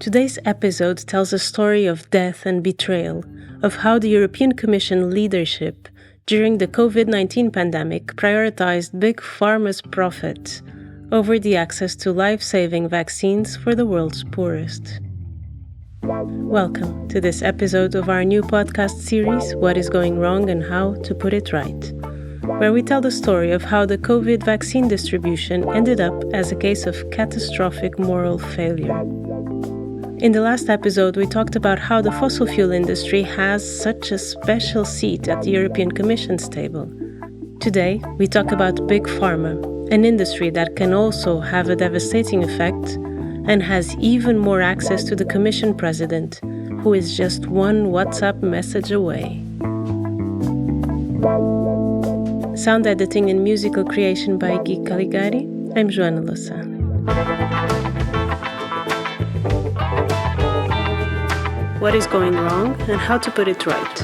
Today's episode tells a story of death and betrayal, of how the European Commission leadership during the COVID-19 pandemic prioritized big pharma's profits over the access to life-saving vaccines for the world's poorest. Welcome to this episode of our new podcast series, What is Going Wrong and How to Put It Right, where we tell the story of how the COVID vaccine distribution ended up as a case of catastrophic moral failure. In the last episode, we talked about how the fossil fuel industry has such a special seat at the European Commission's table. Today, we talk about Big Pharma, an industry that can also have a devastating effect and has even more access to the Commission President, who is just one WhatsApp message away. Sound editing and musical creation by Gui Caligari. I'm Joana Lozano. What is going wrong and how to put it right.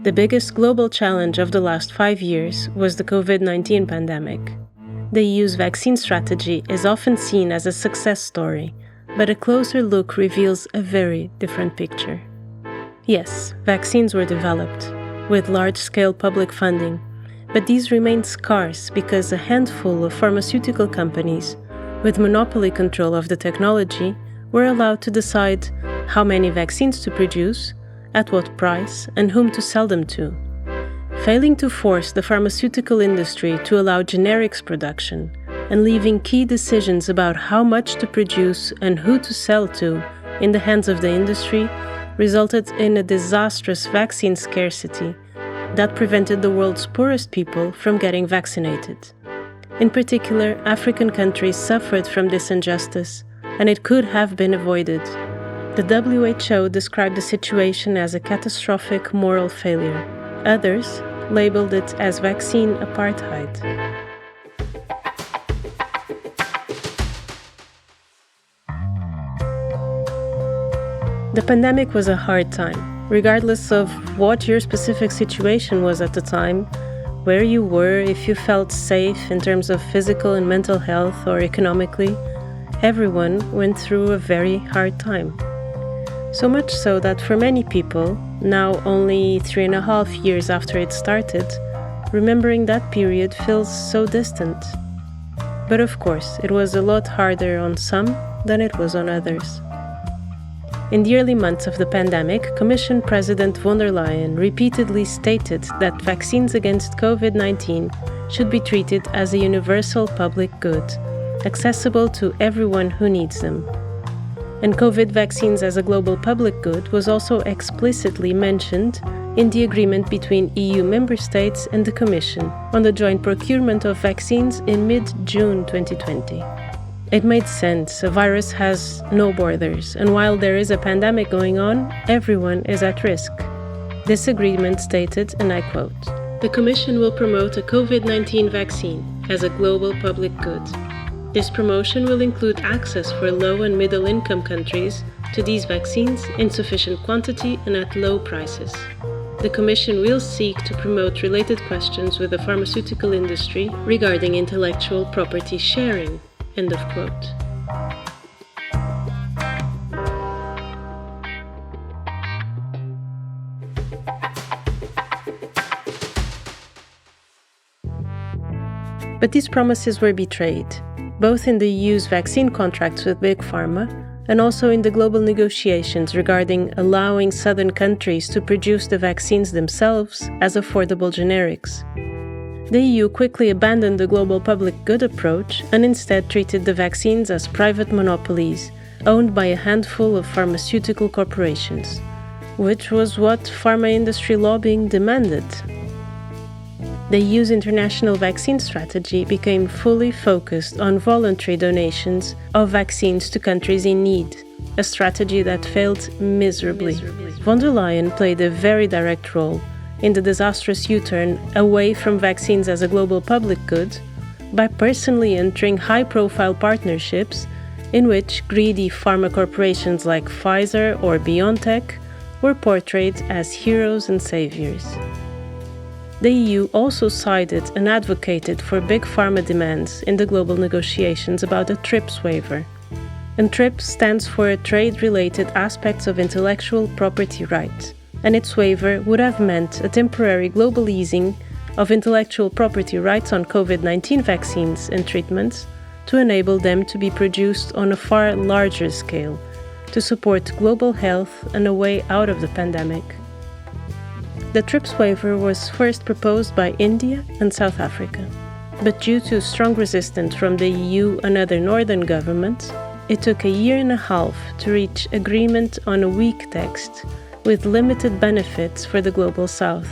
The biggest global challenge of the last 5 years was the COVID-19 pandemic. The EU's vaccine strategy is often seen as a success story, but a closer look reveals a very different picture. Yes, vaccines were developed, with large-scale public funding, but these remained scarce because a handful of pharmaceutical companies, with monopoly control of the technology, were allowed to decide how many vaccines to produce, at what price, and whom to sell them to. Failing to force the pharmaceutical industry to allow generics production, and leaving key decisions about how much to produce and who to sell to in the hands of the industry, resulted in a disastrous vaccine scarcity that prevented the world's poorest people from getting vaccinated. In particular, African countries suffered from this injustice, and it could have been avoided. The WHO described the situation as a catastrophic moral failure. Others labeled it as vaccine apartheid. The pandemic was a hard time. Regardless of what your specific situation was at the time, where you were, if you felt safe in terms of physical and mental health or economically, everyone went through a very hard time. So much so that for many people, now only 3.5 years after it started, remembering that period feels so distant. But of course, it was a lot harder on some than it was on others. In the early months of the pandemic, Commission President von der Leyen repeatedly stated that vaccines against COVID-19 should be treated as a universal public good, accessible to everyone who needs them. And COVID vaccines as a global public good was also explicitly mentioned in the agreement between EU member states and the Commission on the joint procurement of vaccines in mid-June 2020. It made sense. A virus has no borders, and while there is a pandemic going on, everyone is at risk. This agreement stated, and I quote, "The Commission will promote a COVID-19 vaccine as a global public good. This promotion will include access for low and middle-income countries to these vaccines in sufficient quantity and at low prices. The Commission will seek to promote related questions with the pharmaceutical industry regarding intellectual property sharing." End of quote. But these promises were betrayed, both in the EU's vaccine contracts with Big Pharma and also in the global negotiations regarding allowing southern countries to produce the vaccines themselves as affordable generics. The EU quickly abandoned the global public good approach and instead treated the vaccines as private monopolies owned by a handful of pharmaceutical corporations, which was what pharma industry lobbying demanded. The EU's international vaccine strategy became fully focused on voluntary donations of vaccines to countries in need, a strategy that failed miserably. Von der Leyen played a very direct role in the disastrous U-turn away from vaccines as a global public good by personally entering high-profile partnerships in which greedy pharma corporations like Pfizer or BioNTech were portrayed as heroes and saviors. the EU also sided and advocated for big pharma demands in the global negotiations about a TRIPS waiver. And TRIPS stands for Trade-Related Aspects of Intellectual Property Rights, and its waiver would have meant a temporary global easing of intellectual property rights on COVID-19 vaccines and treatments to enable them to be produced on a far larger scale to support global health and a way out of the pandemic. The TRIPS waiver was first proposed by India and South Africa, but due to strong resistance from the EU and other northern governments, it took a year and a half to reach agreement on a weak text with limited benefits for the Global South.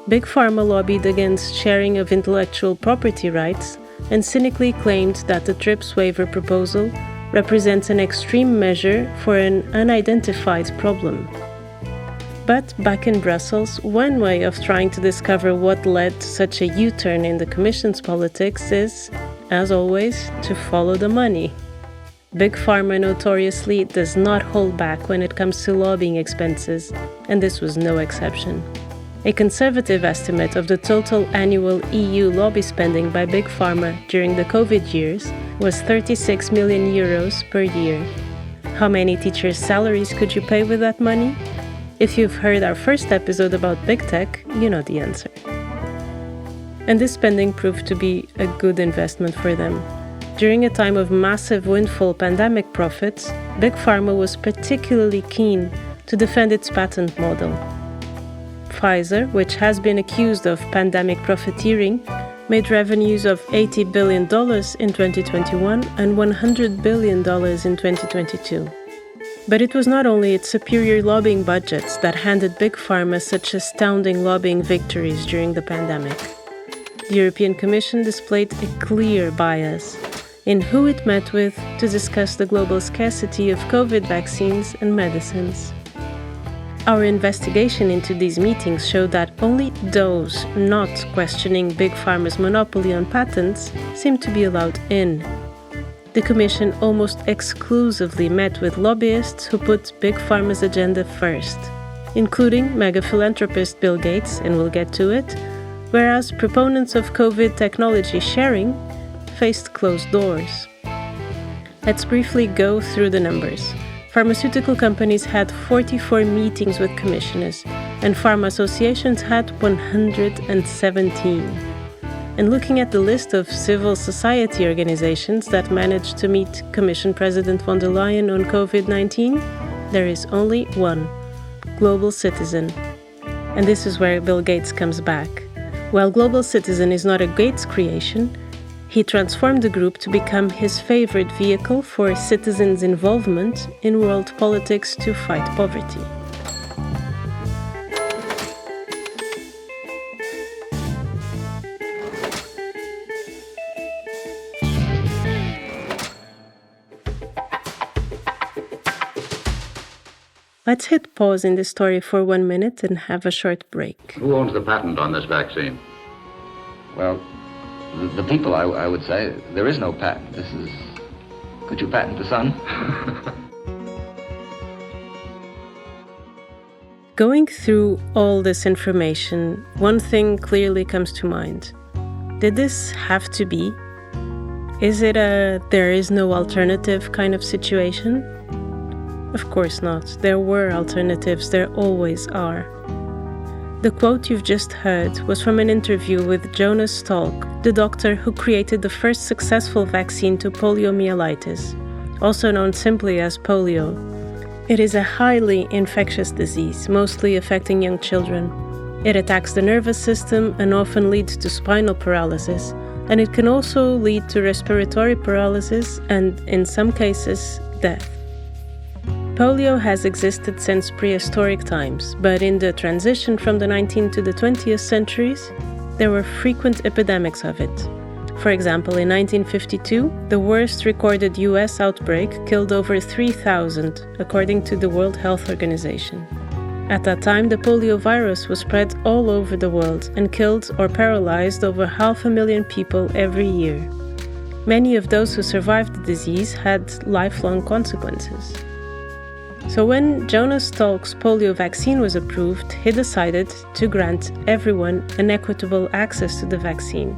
Big Pharma lobbied against sharing of intellectual property rights and cynically claimed that the TRIPS waiver proposal represents an extreme measure for an unidentified problem. But back in Brussels, one way of trying to discover what led to such a U-turn in the Commission's politics is, as always, to follow the money. Big Pharma notoriously does not hold back when it comes to lobbying expenses, and this was no exception. A conservative estimate of the total annual EU lobby spending by Big Pharma during the COVID years was 36 million euros per year. How many teachers' salaries could you pay with that money? If you've heard our first episode about Big Tech, you know the answer. And this spending proved to be a good investment for them. During a time of massive windfall pandemic profits, Big Pharma was particularly keen to defend its patent model. Pfizer, which has been accused of pandemic profiteering, made revenues of $80 billion in 2021 and $100 billion in 2022. But it was not only its superior lobbying budgets that handed Big Pharma such astounding lobbying victories during the pandemic. The European Commission displayed a clear bias in who it met with to discuss the global scarcity of COVID vaccines and medicines. Our investigation into these meetings showed that only those not questioning Big Pharma's monopoly on patents seemed to be allowed in. The Commission almost exclusively met with lobbyists who put Big Pharma's agenda first, including mega philanthropist Bill Gates, and we'll get to it, whereas proponents of COVID technology sharing faced closed doors. Let's briefly go through the numbers. Pharmaceutical companies had 44 meetings with commissioners, and pharma associations had 117. And looking at the list of civil society organizations that managed to meet Commission President von der Leyen on COVID-19, there is only one, Global Citizen. And this is where Bill Gates comes back. While Global Citizen is not a Gates creation, he transformed the group to become his favorite vehicle for citizens' involvement in world politics to fight poverty. Let's hit pause in this story for 1 minute and have a short break. Who owns the patent on this vaccine? Well, the people, I would say. There is no patent. This is... Could you patent the sun? Going through all this information, one thing clearly comes to mind. Did this have to be? Is it a there is no alternative kind of situation? Of course not. There were alternatives. There always are. The quote you've just heard was from an interview with Jonas Salk, the doctor who created the first successful vaccine to poliomyelitis, also known simply as polio. It is a highly infectious disease, mostly affecting young children. It attacks the nervous system and often leads to spinal paralysis, and it can also lead to respiratory paralysis and, in some cases, death. Polio has existed since prehistoric times, but in the transition from the 19th to the 20th centuries, there were frequent epidemics of it. For example, in 1952, the worst recorded US outbreak killed over 3,000, according to the World Health Organization. At that time, the polio virus was spread all over the world and killed or paralyzed over 500,000 people every year. Many of those who survived the disease had lifelong consequences. So when Jonas Salk's polio vaccine was approved, he decided to grant everyone an equitable access to the vaccine.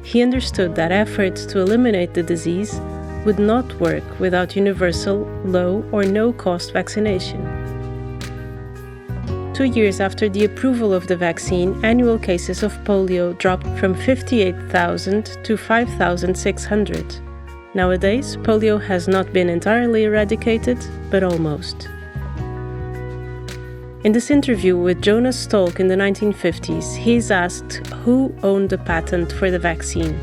He understood that efforts to eliminate the disease would not work without universal, low or no-cost vaccination. 2 years after the approval of the vaccine, annual cases of polio dropped from 58,000 to 5,600. Nowadays, polio has not been entirely eradicated, but almost. In this interview with Jonas Salk in the 1950s, he is asked who owned the patent for the vaccine.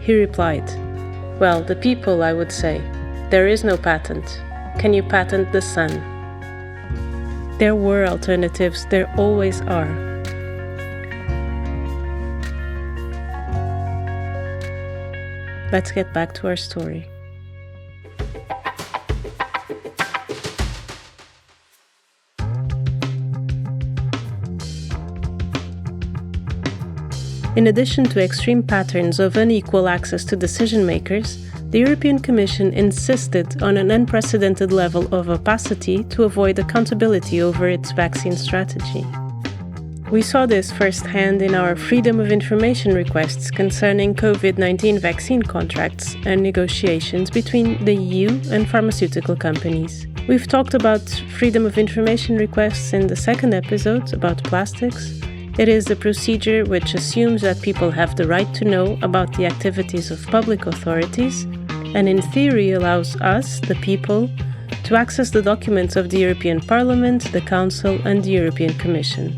He replied, "Well, the people, I would say. There is no patent. Can you patent the sun?" There were alternatives, there always are. Let's get back to our story. In addition to extreme patterns of unequal access to decision makers, the European Commission insisted on an unprecedented level of opacity to avoid accountability over its vaccine strategy. We saw this firsthand in our Freedom of Information requests concerning COVID-19 vaccine contracts and negotiations between the EU and pharmaceutical companies. We've talked about Freedom of Information requests in the second episode about plastics. It is a procedure which assumes that people have the right to know about the activities of public authorities and in theory allows us, the people, to access the documents of the European Parliament, the Council and the European Commission.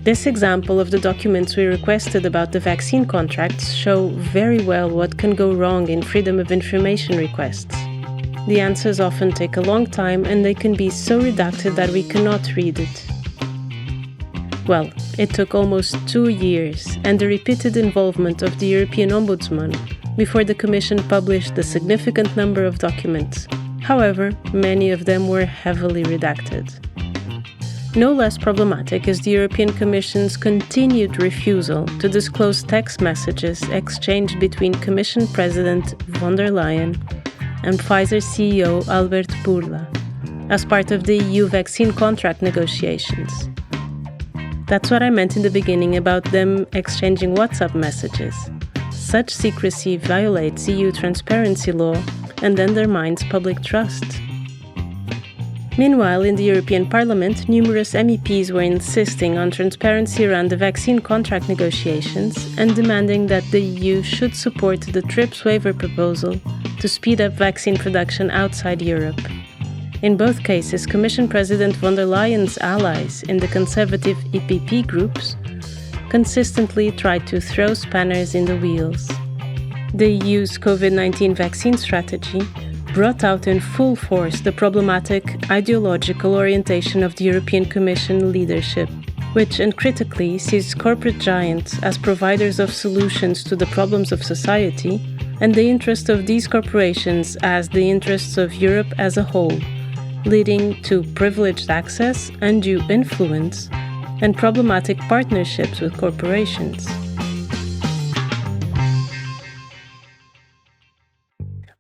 This example of the documents we requested about the vaccine contracts show very well what can go wrong in Freedom of Information requests. The answers often take a long time and they can be so redacted that we cannot read it. Well, it took almost 2 years and the repeated involvement of the European Ombudsman before the Commission published a significant number of documents. However, many of them were heavily redacted. No less problematic is the European Commission's continued refusal to disclose text messages exchanged between Commission President von der Leyen and Pfizer CEO Albert Bourla as part of the EU vaccine contract negotiations. That's what I meant in the beginning about them exchanging WhatsApp messages. Such secrecy violates EU transparency law and undermines public trust. Meanwhile, in the European Parliament, numerous MEPs were insisting on transparency around the vaccine contract negotiations and demanding that the EU should support the TRIPS waiver proposal to speed up vaccine production outside Europe. In both cases, Commission President von der Leyen's allies in the conservative EPP groups consistently tried to throw spanners in the wheels. The EU's COVID-19 vaccine strategy brought out in full force the problematic ideological orientation of the European Commission leadership, which uncritically sees corporate giants as providers of solutions to the problems of society, and the interest of these corporations as the interests of Europe as a whole, leading to privileged access, undue influence, and problematic partnerships with corporations.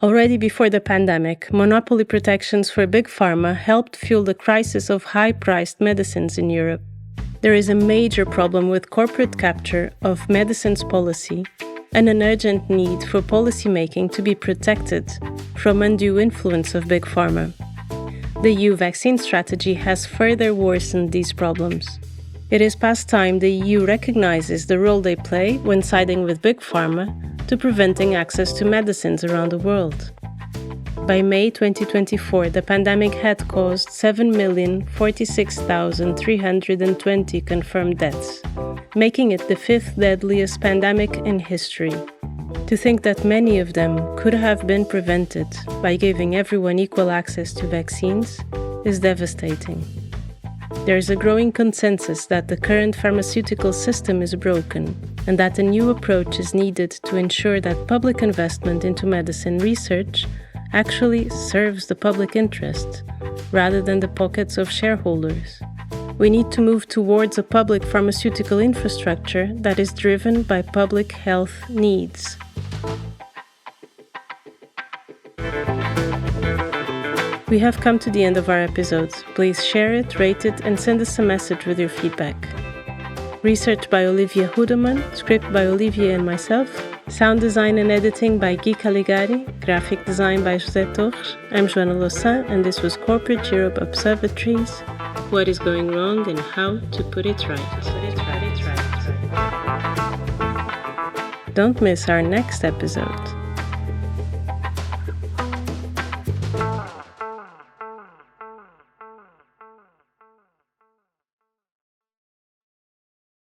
Already before the pandemic, monopoly protections for Big Pharma helped fuel the crisis of high-priced medicines in Europe. There is a major problem with corporate capture of medicines policy and an urgent need for policymaking to be protected from undue influence of Big Pharma. The EU vaccine strategy has further worsened these problems. It is past time the EU recognizes the role they play when siding with Big Pharma to preventing access to medicines around the world. By May 2024, the pandemic had caused 7,046,320 confirmed deaths, making it the 5th deadliest pandemic in history. To think that many of them could have been prevented by giving everyone equal access to vaccines is devastating. There is a growing consensus that the current pharmaceutical system is broken and that a new approach is needed to ensure that public investment into medicine research actually serves the public interest rather than the pockets of shareholders. We need to move towards a public pharmaceutical infrastructure that is driven by public health needs. We have come to the end of our episodes. Please share it, rate it, and send us a message with your feedback. Research by Olivia Hudeman, script by Olivier and myself, sound design and editing by Guy Caligari, graphic design by José Torres. I'm Joana Louçã, and this was Corporate Europe Observatories: What is going wrong and how to put it right. Don't miss our next episode.